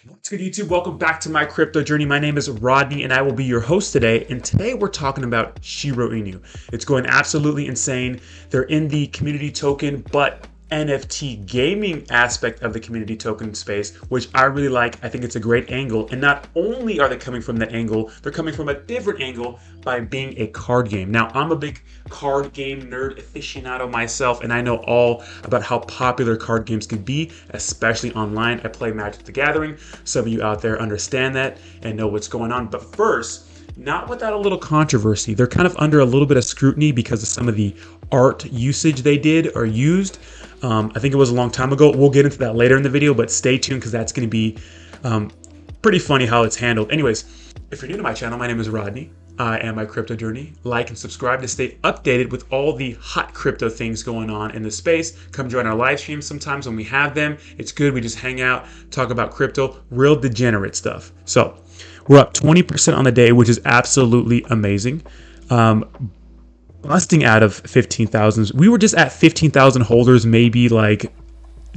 What's good, YouTube? Welcome back to my crypto journey. My name is Rodney and I will be your host today. And today we're talking about SHIRYO INU. It's going absolutely insane. They're in the community token, but NFT gaming aspect of the community token space, which I really like. I think it's a great angle. And not only are they coming from that angle, they're coming from a different angle by being a card game. Now, I'm a big card game nerd aficionado myself, and I know all about how popular card games can be, especially online. I play Magic the Gathering. Some of you out there understand that and know what's going on. But first, not without a little controversy. They're kind of under a little bit of scrutiny because of some of the art usage they did or used. I think it was a long time ago. We'll get into that later in the video, but stay tuned because that's going to be pretty funny how it's handled. Anyways, if you're new to my channel, my name is Rodney. I am my crypto journey. Like and subscribe to stay updated with all the hot crypto things going on in the space. Come join our live streams sometimes when we have them. It's good. We just hang out, talk about crypto, real degenerate stuff. So we're up 20% on the day, which is absolutely amazing. Busting out of 15,000. We were just at 15,000 holders maybe like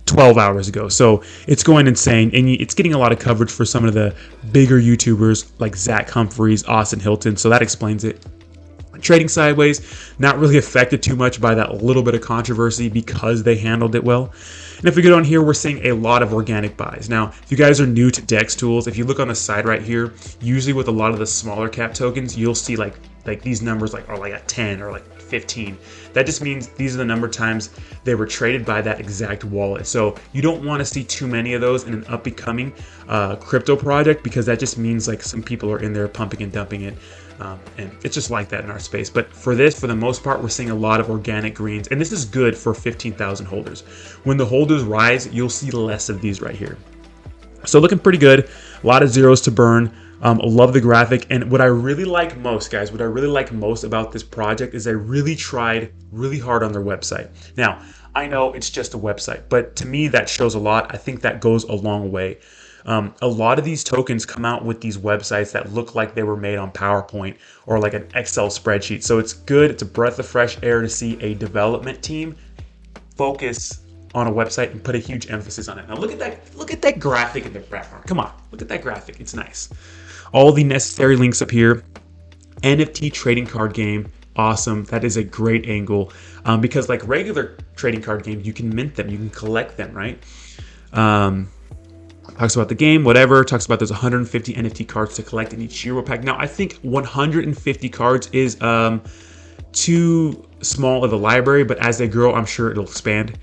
12 hours ago. So it's going insane, and it's getting a lot of coverage for some of the bigger YouTubers like Zach Humphreys, Austin Hilton. So that explains it. Trading sideways, not really affected too much by that little bit of controversy because they handled it well. And if we go down here, we're seeing a lot of organic buys. Now, if you guys are new to DEX tools, if you look on the side right here, usually with a lot of the smaller cap tokens, you'll see like these numbers are like at 10 or like 15. That just means these are the number of times they were traded by that exact wallet. So you don't want to see too many of those in an up and coming crypto project, because that just means like some people are in there pumping and dumping it. And it's just like that in our space. But for this, for the most part, we're seeing a lot of organic greens, and this is good for 15,000 holders. When the holders rise, you'll see less of these right here. So looking pretty good. A lot of zeros to burn. Love the graphic. And what I really like most, guys, what I really like most about this project is they really tried really hard on their website. Now, I know it's just a website, but to me, that shows a lot. I think that goes a long way. A lot of these tokens come out with these websites that look like they were made on PowerPoint or like an Excel spreadsheet. So it's good. It's a breath of fresh air to see a development team focus on a website and put a huge emphasis on it. Now look at that. Look at that graphic in the background. Come on, look at that graphic. It's nice. All the necessary links up here. NFT trading card game. Awesome. That is a great angle because like regular trading card games, you can mint them, you can collect them, right? Talks about the game, whatever. Talks about there's 150 NFT cards to collect in each SHIRYO pack. Now, I think 150 cards is too small of a library, but as they grow, I'm sure it'll expand.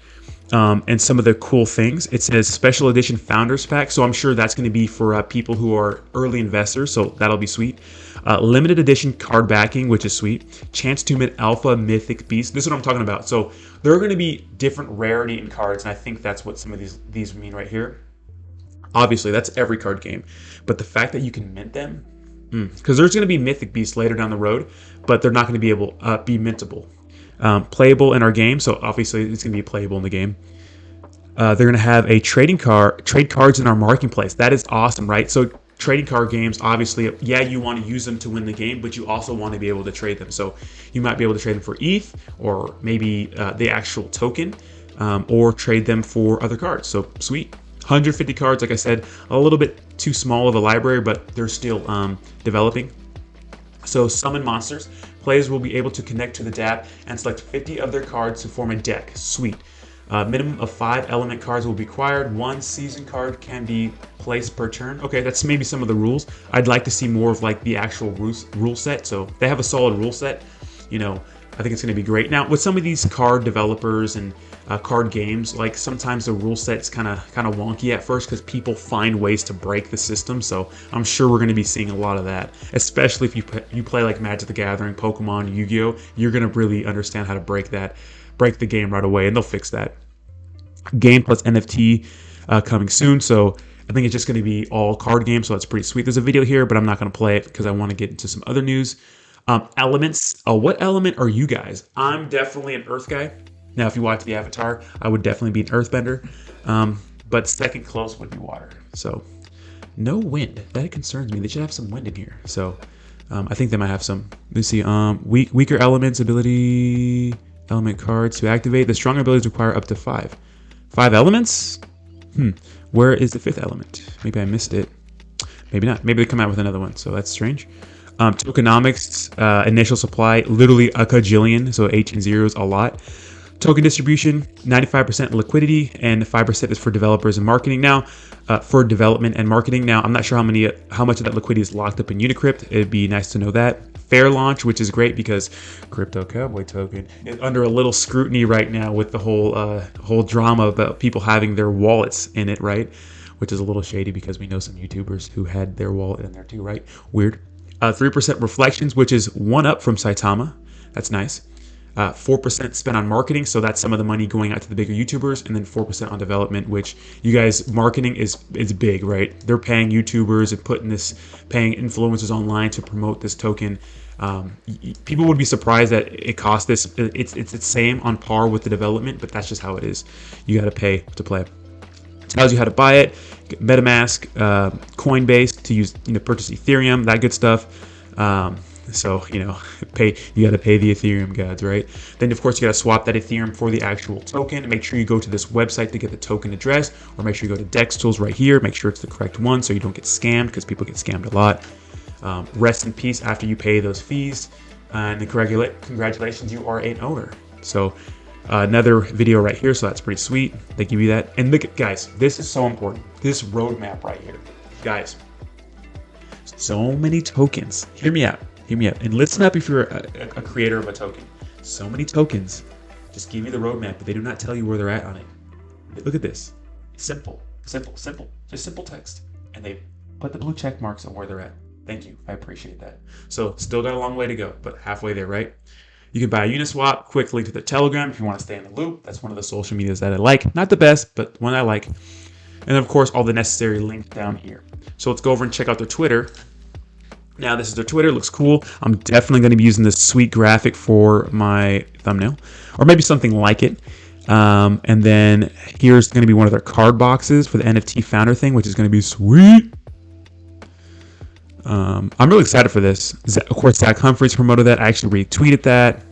And some of the cool things, it says special edition founders pack. So I'm sure that's going to be for people who are early investors. So that'll be sweet. Limited edition card backing, which is sweet. Chance to mint alpha mythic beast. This is what I'm talking about. So there are going to be different rarity in cards. And I think that's what some of these mean right here. Obviously, that's every card game. But the fact that you can mint them, because there's going to be mythic beasts later down the road, but they're not going to be able be mintable. Playable in our game, so obviously it's going to be playable in the game. They're going to have a trade cards in our marketplace. That is awesome, right? So trading card games, obviously, yeah, you want to use them to win the game, but you also want to be able to trade them. So you might be able to trade them for ETH or maybe the actual token, or trade them for other cards. So sweet. 150 cards, like I said, a little bit too small of a library, but they're still developing. So summon monsters. Players will be able to connect to the dApp and select 50 of their cards to form a deck. Sweet. Minimum of 5 element cards will be required. 1 season card can be placed per turn. Okay, that's maybe some of the rules. I'd like to see more of like the actual rule set. So they have a solid rule set. You know, I think it's going to be great. Now, with some of these card developers and card games, like sometimes the rule set's kind of wonky at first because people find ways to break the system. So I'm sure we're going to be seeing a lot of that, especially if you play like Magic the Gathering, Pokemon, Yu-Gi-Oh. You're going to really understand how to break the game right away, and they'll fix that. Game plus NFT coming soon. So I think it's just going to be all card games. So that's pretty sweet. There's a video here, but I'm not going to play it because I want to get into some other news. Elements. What element are you guys? I'm definitely an earth guy. Now, if you watch the avatar, I would definitely be an earthbender. But second close would be water. So no wind. That concerns me. They should have some wind in here. So I think they might have some. Let's see. Weaker elements ability element cards to activate. The strong abilities require up to 5. 5 elements? Where is the fifth element? Maybe I missed it. Maybe not. Maybe they come out with another one. So that's strange. Tokenomics, initial supply, literally a kajillion. So 18 zeros, a lot. Token distribution, 95% liquidity, and 5% is for developers and marketing. Now, for development and marketing. Now, I'm not sure how much of that liquidity is locked up in Unicrypt. It'd be nice to know that. Fair launch, which is great because Crypto Cowboy token is under a little scrutiny right now with the whole drama about people having their wallets in it, right? Which is a little shady because we know some YouTubers who had their wallet in there too, right? Weird. 3% reflections, which is one up from Saitama. That's nice. 4% spent on marketing, so that's some of the money going out to the bigger YouTubers, and then 4% on development, which you guys, marketing is big, right? They're paying YouTubers and paying influencers online to promote this token. People would be surprised that it costs this. It's the same on par with the development, but that's just how it is. You got to pay to play. It tells you how to buy it, MetaMask, Coinbase to use, purchase Ethereum, that good stuff. So, you got to pay the Ethereum gods, right? Then, of course, you got to swap that Ethereum for the actual token. Make sure you go to this website to get the token address, or make sure you go to Dex Tools right here. Make sure it's the correct one so you don't get scammed, because people get scammed a lot. Rest in peace after you pay those fees. And congratulations, you are an owner. So, another video right here, so that's pretty sweet. They give you that. And look at, guys, this is so important. This roadmap right here. Guys, so many tokens. Hear me out. And listen up if you're a creator of a token. So many tokens just give you the roadmap, but they do not tell you where they're at on it. Look at this. Simple. Just simple text. And they put the blue check marks on where they're at. Thank you. I appreciate that. So still got a long way to go, but halfway there, right? You can buy a Uniswap, quick link to the Telegram if you want to stay in the loop. That's one of the social medias that I like. Not the best, but one I like. And of course, all the necessary links down here. So let's go over and check out their Twitter. Now, this is their Twitter. Looks cool. I'm definitely going to be using this sweet graphic for my thumbnail, or maybe something like it. And then here's going to be one of their card boxes for the NFT founder thing, which is going to be sweet. I'm really excited for this. Of course, Zach Humphreys promoted that. I actually retweeted that.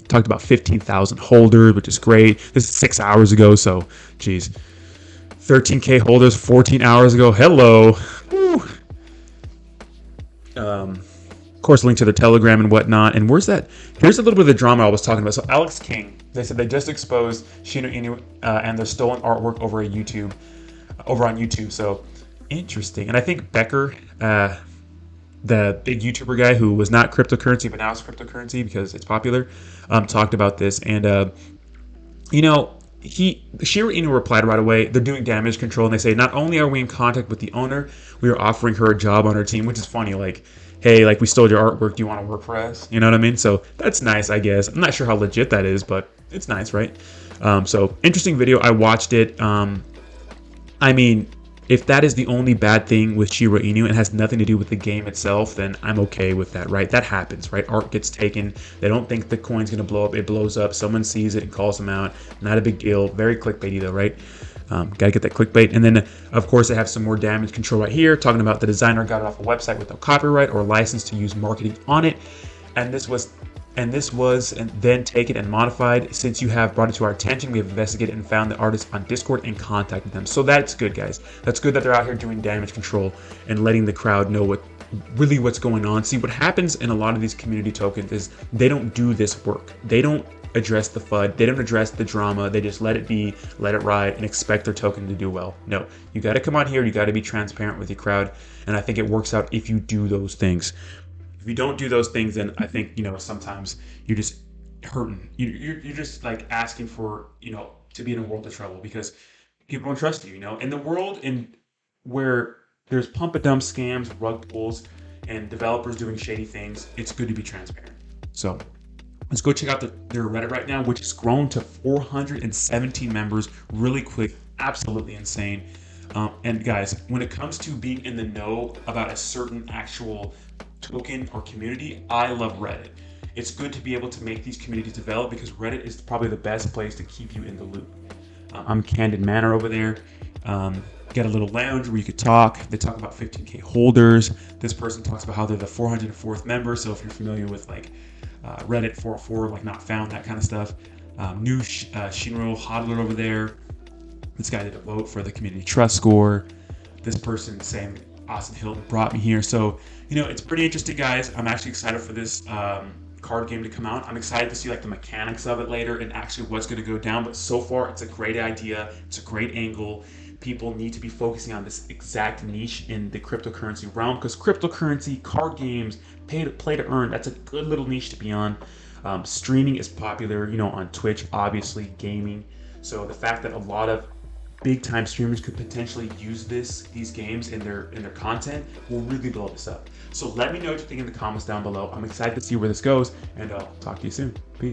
Talked about 15,000 holders, which is great. This is 6 hours ago, so geez. 13K holders 14 hours ago. Hello. Woo. Of course, link to the Telegram and whatnot. And where's that? Here's a little bit of the drama I was talking about. So Alex King, they said they just exposed SHIRYO INU and their stolen artwork over on YouTube. So interesting. And I think Becker, the big YouTuber guy who was not cryptocurrency but now is cryptocurrency because it's popular, talked about this. And SHIRYO INU replied right away. They're doing damage control, and they say, not only are we in contact with the owner, we are offering her a job on our team, which is funny. Like, hey, like, we stole your artwork. Do you want to work for us? You know what I mean? So that's nice, I guess. I'm not sure how legit that is, but it's nice, right? So interesting video. I watched it. I mean, if that is the only bad thing with SHIRYO INU and has nothing to do with the game itself, then I'm okay with that, right? That happens, right? Art gets taken. They don't think the coin's going to blow up. It blows up. Someone sees it and calls them out. Not a big deal. Very clickbaity though, right? Got to get that clickbait. And then, of course, they have some more damage control right here, talking about the designer got it off a website with no copyright or license to use marketing on it. And this was then taken and modified. Since you have brought it to our attention, we have investigated and found the artist on Discord and contacted them. So that's good, guys. That's good that they're out here doing damage control and letting the crowd know what's going on. See, what happens in a lot of these community tokens is they don't do this work. They don't address the FUD. They don't address the drama. They just let it be, let it ride, and expect their token to do well. No, you got to come on here. You got to be transparent with your crowd. And I think it works out if you do those things. If you don't do those things, then I think, sometimes you're just hurting. You're just like asking for, to be in a world of trouble because people don't trust you, In the world where there's pump and dump scams, rug pulls, and developers doing shady things, it's good to be transparent. So let's go check out their Reddit right now, which has grown to 417 members really quick. Absolutely insane. And guys, when it comes to being in the know about a certain actual token or community, I love Reddit. It's good to be able to make these communities develop because Reddit is probably the best place to keep you in the loop. I'm Candid Manor over there. Get a little lounge where you could talk. They talk about 15K holders. This person talks about how they're the 404th member. So if you're familiar with like Reddit 404, like not found, that kind of stuff. New Shinro hodler over there. This guy did a vote for the community trust score. This person saying Austin Hill brought me here. So, you know, it's pretty interesting, guys. I'm actually excited for this card game to come out. I'm excited to see like the mechanics of it later and actually what's going to go down. But so far, it's a great idea. It's a great angle. People need to be focusing on this exact niche in the cryptocurrency realm, because cryptocurrency, card games, play to earn, that's a good little niche to be on. Streaming is popular, you know, on Twitch, obviously, gaming. So the fact that a lot of big time streamers could potentially use these games in their content will really blow this up. So let me know what you think in the comments down below. I'm excited to see where this goes, and I'll talk to you soon. Peace.